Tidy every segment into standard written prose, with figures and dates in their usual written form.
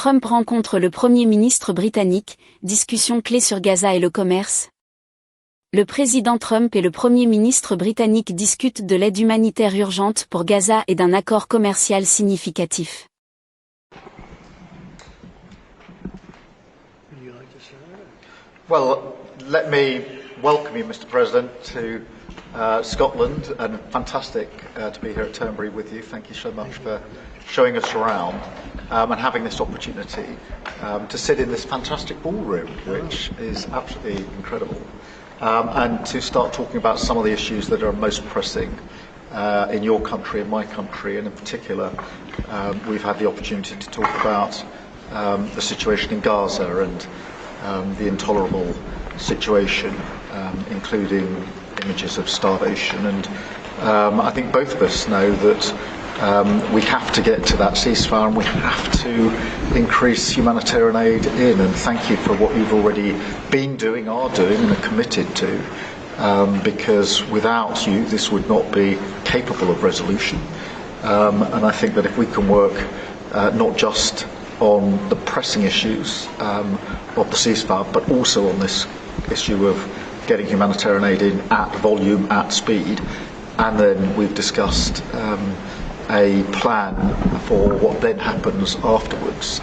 Trump rencontre le Premier ministre britannique, discussion clé sur Gaza et le commerce. Le président Trump et le Premier ministre britannique discutent de l'aide humanitaire urgente pour Gaza et d'un accord commercial significatif. Well, let me welcome you, Mr. President, to Scotland, and fantastic to be here at Turnberry with you. Thank you so much for showing us around and having this opportunity to sit in this fantastic ballroom, which is absolutely incredible, and to start talking about some of the issues that are most pressing in your country and my country, and in particular we've had the opportunity to talk about the situation in Gaza and the intolerable situation, including images of starvation. And I think both of us know that we have to get to that ceasefire, and we have to increase humanitarian aid in. And thank you for what you've already been doing, are doing, and are committed to, because without you this would not be capable of resolution. And I think that if we can work not just on the pressing issues of the ceasefire, but also on this issue of getting humanitarian aid in at volume, at speed, and then we've discussed a plan for what then happens afterwards.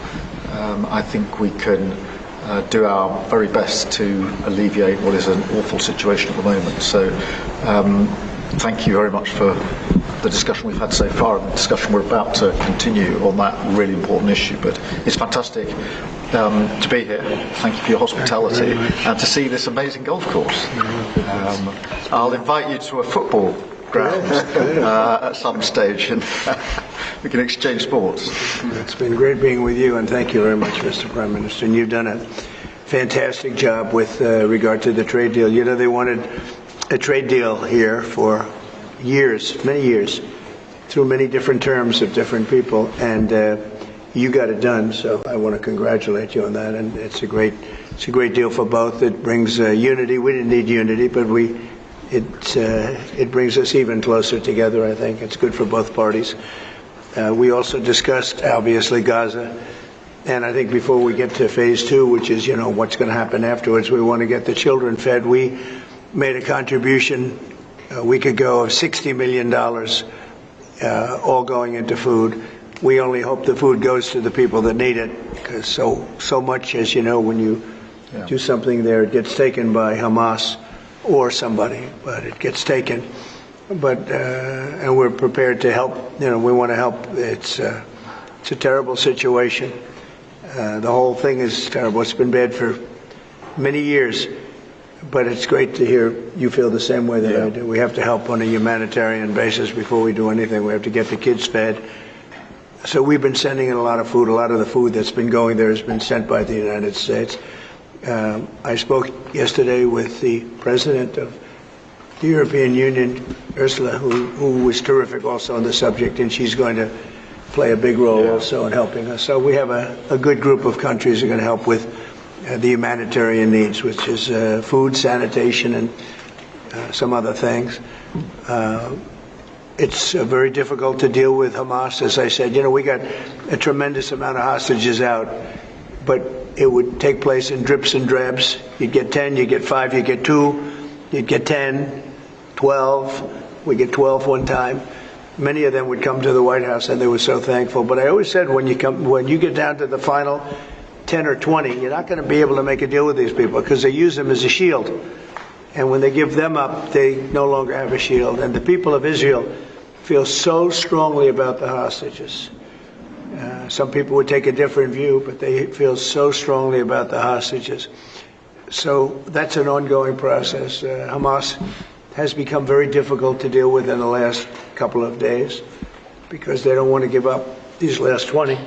I think we can do our very best to alleviate what is an awful situation at the moment. So thank you very much for the discussion we've had so far, and the discussion we're about to continue on that really important issue. But it's fantastic to be here. Thank you for your hospitality and to see this amazing golf course. I'll invite you to a football ground at some stage, and we can exchange sports. It's been great being with you, and thank you very much, Mr. Prime Minister. And you've done a fantastic job with regard to the trade deal. You know, they wanted a trade deal here for years, many years, through many different terms of different people, and you got it done. So I want to congratulate you on that, and it's a great deal for both. It brings unity. We didn't need unity, but it brings us even closer together. I think it's good for both parties. We also discussed obviously Gaza, and I think before we get to phase 2, which is what's going to happen afterwards, we want to get the children fed. We made a contribution a week ago of $60 million, all going into food. We only hope the food goes to the people that need it, because so much, as you know, when you do something there, it gets taken by Hamas or somebody, but it gets taken. But and we're prepared to help. We want to help. It's a terrible situation. The whole thing is terrible. It's been bad for many years. But it's great to hear you feel the same way that I do. We have to help on a humanitarian basis before we do anything. We have to get the kids fed. So we've been sending in a lot of food. A lot of the food that's been going there has been sent by the United States. I spoke yesterday with the president of the European Union, Ursula, who was terrific also on the subject, and she's going to play a big role also in helping us. So we have a good group of countries who are going to help with the humanitarian needs, which is food, sanitation, and some other things. It's very difficult to deal with Hamas. As I said, we got a tremendous amount of hostages out, but it would take place in drips and drabs. You'd get 10, you get 5, you get 2, you'd get 10, 12. We get 12 one time. Many of them would come to the White House, and they were so thankful. But I always said, when you get down to the final 10 or 20, you're not going to be able to make a deal with these people, because they use them as a shield. And when they give them up, they no longer have a shield. And the people of Israel feel so strongly about the hostages. Some people would take a different view, but they feel so strongly about the hostages. So that's an ongoing process. Hamas has become very difficult to deal with in the last couple of days, because they don't want to give up these last 20.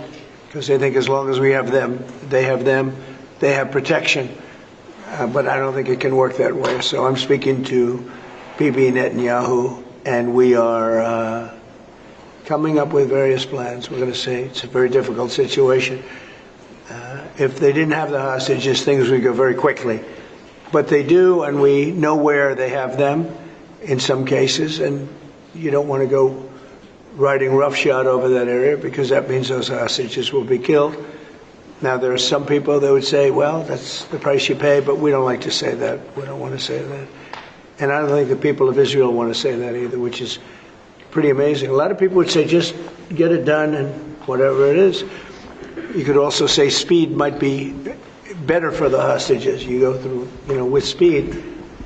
Because they think as long as we have them, they have protection. But I don't think it can work that way. So I'm speaking to Bibi Netanyahu, and we are coming up with various plans. We're going to say it's a very difficult situation. If they didn't have the hostages, things would go very quickly. But they do, and we know where they have them in some cases, and you don't want to go riding roughshod over that area, because that means those hostages will be killed. Now, there are some people that would say, well, that's the price you pay, but we don't like to say that. We don't want to say that. And I don't think the people of Israel want to say that either, which is pretty amazing. A lot of people would say, just get it done and whatever it is. You could also say speed might be better for the hostages. You go through, with speed,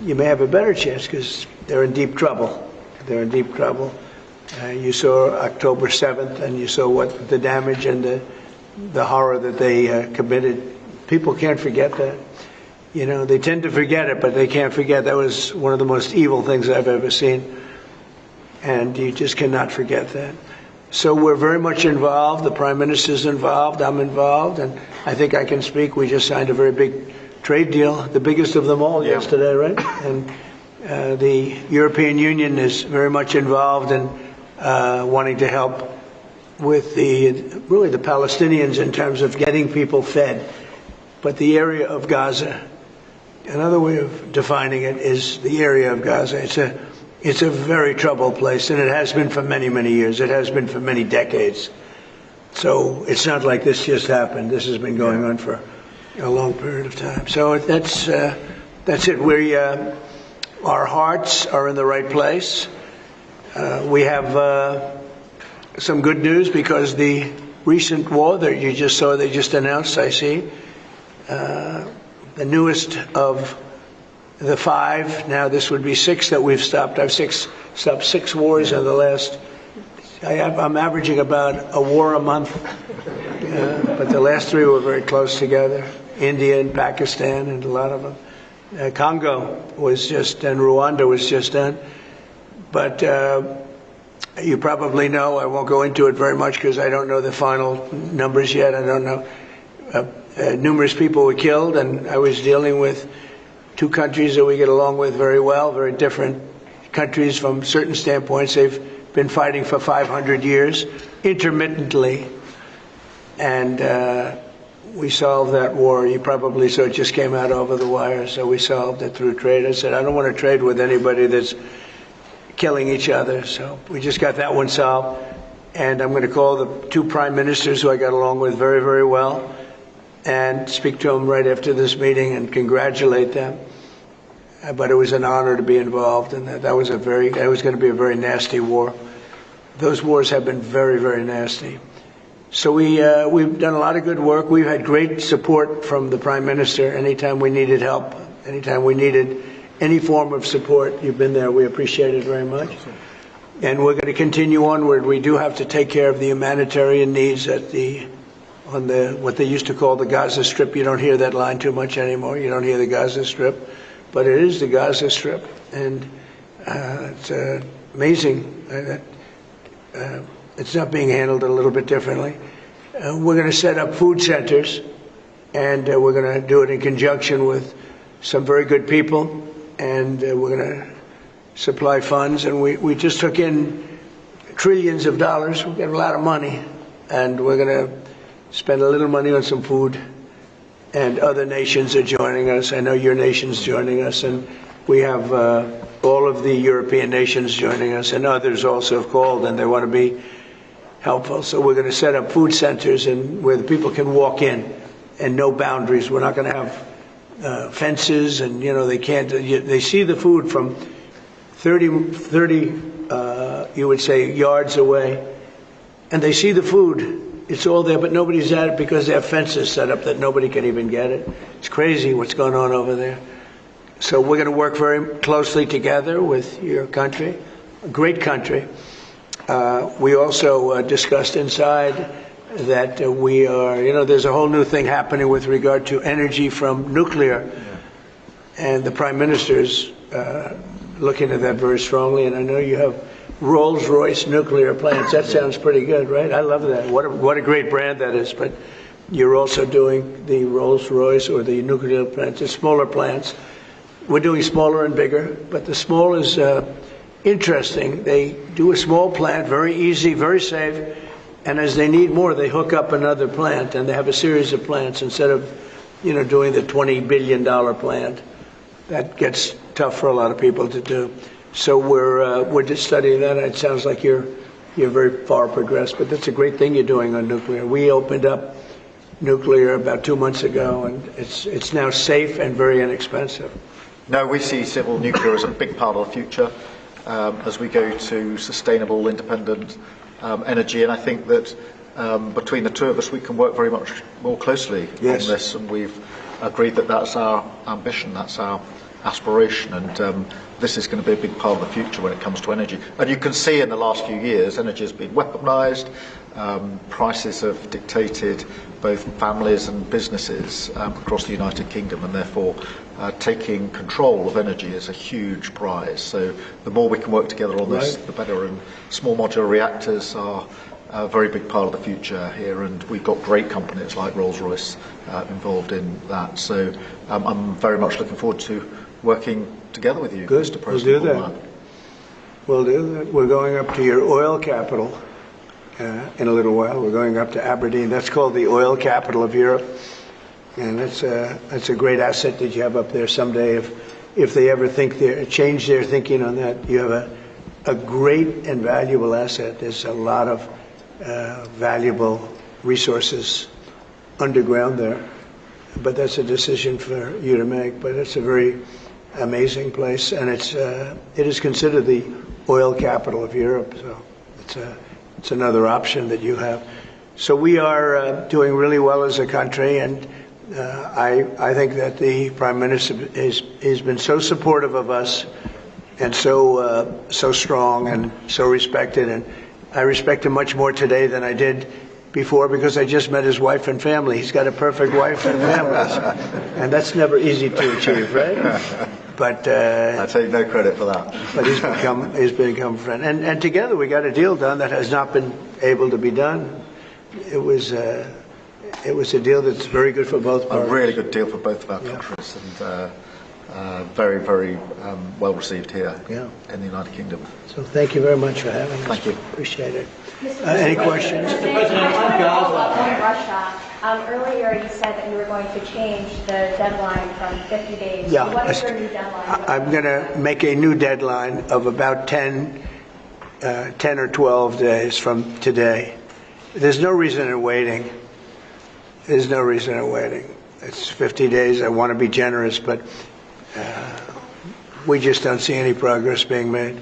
you may have a better chance because they're in deep trouble. They're in deep trouble. You saw October 7th, and you saw what the damage and the horror that they committed. People can't forget that. They tend to forget it, but they can't forget. That was one of the most evil things I've ever seen. And you just cannot forget that. So we're very much involved. The Prime Minister's involved. I'm involved. And I think I can speak. We just signed a very big trade deal, the biggest of them all yesterday, right? And the European Union is very much involved in wanting to help with the Palestinians in terms of getting people fed. But the area of Gaza, another way of defining it is the area of Gaza. It's a very troubled place, and it has been for many, many years. It has been for many decades. So it's not like this just happened. This has been going on for a long period of time. So that's it. Our hearts are in the right place. We have some good news because the recent war that you just saw, they just announced, I see, the newest of the 5, now this would be 6 that we've stopped. I've stopped 6 wars in the last, I'm averaging about a war a month, but the last 3 were very close together. India and Pakistan and a lot of them. Congo was just, and Rwanda was just done. But you probably know, I won't go into it very much because I don't know the final numbers yet. I don't know. Numerous people were killed, and I was dealing with 2 countries that we get along with very well, very different countries from certain standpoints. They've been fighting for 500 years, intermittently, and we solved that war. You probably saw it just came out over the wire, so we solved it through trade. I said, I don't want to trade with anybody that's killing each other, so we just got that one solved. And I'm going to call the 2 prime ministers who I got along with very, very well and speak to them right after this meeting and congratulate them. But it was an honor to be involved, and that was going to be a very nasty war. Those wars have been very, very nasty. So we've done a lot of good work. We've had great support from the Prime Minister anytime we needed help, anytime we needed any form of support. You've been there. We appreciate it very much. And we're going to continue onward. We do have to take care of the humanitarian needs on what they used to call the Gaza Strip. You don't hear that line too much anymore. You don't hear the Gaza Strip. But it is the Gaza Strip. And it's amazing that it's not being handled a little bit differently. We're going to set up food centers, and we're going to do it in conjunction with some very good people, and we're going to supply funds. And we just took in trillions of dollars. We got a lot of money, and we're going to spend a little money on some food. And other nations are joining us. I know your nation's joining us, and we have all of the European nations joining us, and others also have called, and they want to be helpful. So we're going to set up food centers and where the people can walk in and no boundaries. We're not going to have fences, and they can't. They see the food from 30 you would say yards away, and they see the food. It's all there, but nobody's at it because they have fences set up that nobody can even get it. It's crazy what's going on over there. So we're going to work very closely together with your country, a great country. We also discussed inside that we are, there's a whole new thing happening with regard to energy from nuclear. And the Prime Minister is looking at that very strongly, and I know you have Rolls-Royce nuclear plants. That sounds pretty good, right? I love that. What a great brand that is. But you're also doing the Rolls-Royce or the nuclear plants, the smaller plants. We're doing smaller and bigger, but the small is interesting. They do a small plant, very easy, very safe, and as they need more, they hook up another plant, and they have a series of plants instead of, doing the $20 billion plant. That gets tough for a lot of people to do. So we're just studying that. It sounds like you're very far progressed, but that's a great thing you're doing on nuclear. We opened up nuclear about 2 months ago, and it's now safe and very inexpensive. No, we see civil nuclear as a big part of the future as we go to sustainable, independent energy, and I think that between the two of us we can work very much more closely Yes. on this, and we've agreed that that's our ambition, that's our aspiration, and this is going to be a big part of the future when it comes to energy. And you can see in the last few years energy has been weaponised, prices have dictated both families and businesses across the United Kingdom, and therefore taking control of energy is a huge prize. So the more we can work together on this, the better, and small modular reactors are a very big part of the future here, and we've got great companies like Rolls-Royce involved in that. So I'm very much looking forward to working together with you, Good. Mr. President. We'll do that. We'll do that. We're going up to your oil capital in a little while. We're going up to Aberdeen. That's called the oil capital of Europe, and that's a great asset that you have up there. Someday, if they ever change their thinking on that, you have a great and valuable asset. There's a lot of valuable resources underground there, but that's a decision for you to make. But it's a very amazing place, and it is considered the oil capital of Europe. So it's another option that you have. So we are doing really well as a country, and I think that the Prime Minister has been so supportive of us, and so strong and so respected, and I respect him much more today than I did before, because I just met his wife and family. He's got a perfect wife and family, and that's never easy to achieve, right? But I take no credit for that. But he's become a friend, and together we got a deal done that has not been able to be done. It was a deal that's very good for both parties. A really good deal for both of our countries, and very, very well received here in the United Kingdom. So thank you very much for having us. Thank you. Appreciate it. Any questions? Mr. President, on Russia, earlier you said that you were going to change the deadline from 50 days. Yeah. So what is your new deadline? I'm going to make a new deadline of about 10 or 12 days from today. There's no reason in waiting. There's no reason in waiting. It's 50 days. I want to be generous, but we just don't see any progress being made.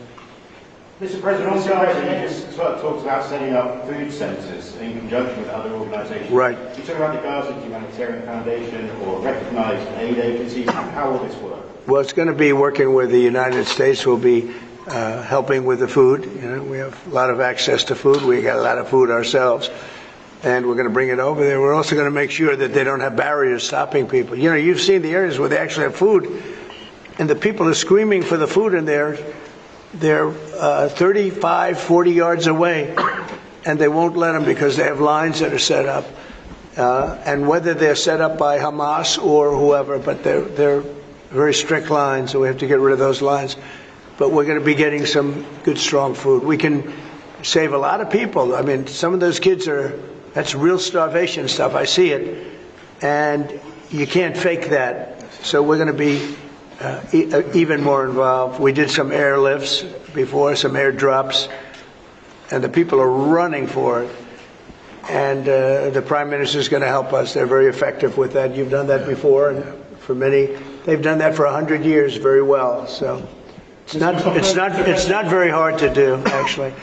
Mr. President, on Gaza, you just talked about setting up food centres in conjunction with other organisations. Right. You talk about the Gaza Humanitarian Foundation or recognised aid agencies. How will this work? Well, it's going to be working with the United States. We'll be helping with the food. You know, we have a lot of access to food. We got a lot of food ourselves, and we're going to bring it over there. We're also going to make sure that they don't have barriers stopping people. You know, you've seen the areas where they actually have food, and the people are screaming for the food, and they're 35, 40 yards away, and they won't let them because they have lines that are set up. And whether they're set up by Hamas or whoever, but they're very strict lines, so we have to get rid of those lines. But we're going to be getting some good, strong food. We can save a lot of people. I mean, some of those kids that's real starvation stuff. I see it. And you can't fake that. So we're going to be even more involved. We did some airlifts before, some airdrops, and the people are running for it. And the Prime Minister is going to help us. They're very effective with that. You've done that before, and for many, they've done that for 100 years very well. So it's not very hard to do, actually.